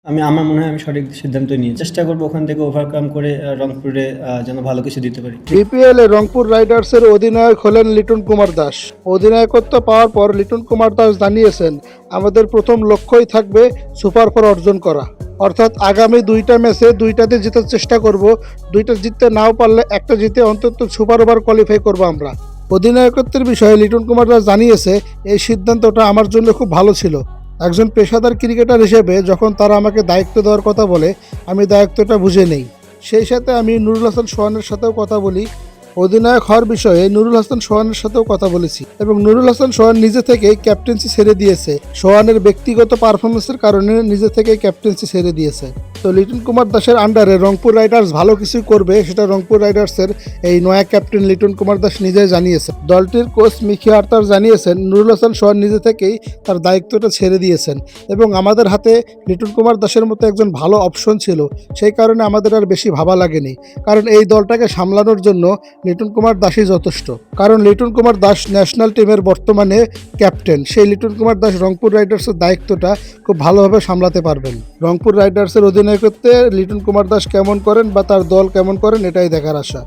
আমার মনে হয় আমি সঠিক সিদ্ধান্ত নিয়ে চেষ্টা করব ওখান থেকে ওভারকাম করে রংপুরে যেন ভালো কিছু দিতে পারি। বিপিএল এ রংপুর রাইডার্সের অধিনায়ক হলেন লিটন কুমার দাস। অধিনায়কত্ব পাওয়ার পর লিটন কুমার দাস জানিয়েছেন, আমাদের প্রথম লক্ষ্যই থাকবে সুপার 4 অর্জন করা। অর্থাৎ আগামী 2টা ম্যাচে 2টাতে জেতার চেষ্টা করব, 2টা জিততে নাও পারলে একটা জিতে অন্তত সুপার ওভার কোয়ালিফাই করব আমরা। অধিনায়কত্বের বিষয়ে লিটন কুমার দাস জানিয়েছে, এই সিদ্ধান্তটা আমার জন্য খুব ভালো ছিল। একজন পেশাদার ক্রিকেটার হিসেবে যখন তারা আমাকে দায়িত্ব দেওয়ার কথা বলে, আমি দায়িত্বটা বুঝে নেই। সেই সাথে আমি নুরুল হাসান সোহানের সাথেও কথা বলি। অধিনায়ক হওয়ার বিষয়ে নুরুল হাসান সোহানের সাথেও কথা বলেছি এবং নুরুল হাসান সোহান নিজে থেকেই ক্যাপ্টেন্সি ছেড়ে দিয়েছে। সোহানের ব্যক্তিগত পারফরমেন্সের কারণে নিজে থেকেই ক্যাপ্টেন্সি ছেড়ে দিয়েছে। তো লিটন কুমার দাসের আন্ডারে রংপুর রাইডার্স ভালো কিছুই করবে, সেটা রংপুর রাইডার্সের এই নয়া ক্যাপ্টেন লিটন কুমার দাস নিজেই জানিয়েছে। দলটির কোচ মিকি আর্তার জানিয়েছেন, নুরুল হাসান সোহান নিজে থেকেই তার দায়িত্বটা ছেড়ে দিয়েছেন এবং আমাদের হাতে লিটন কুমার দাসের মতো একজন ভালো অপশন ছিল, সেই কারণে আমাদের আর বেশি ভাবা লাগেনি। কারণ এই দলটাকে সামলানোর জন্য লিটন কুমার দাসই যথেষ্ট। কারণ লিটন কুমার দাস ন্যাশনাল টিমের বর্তমানে ক্যাপ্টেন। সেই লিটন কুমার দাস রংপুর রাইডার্সের দায়িত্বটা খুব ভালোভাবে সামলাতে পারবেন। রংপুর রাইডার্সের অধিনায়কত্বে লিটন কুমার দাস কেমন করেন বা তার দল কেমন করেন, এটাই দেখার আশা।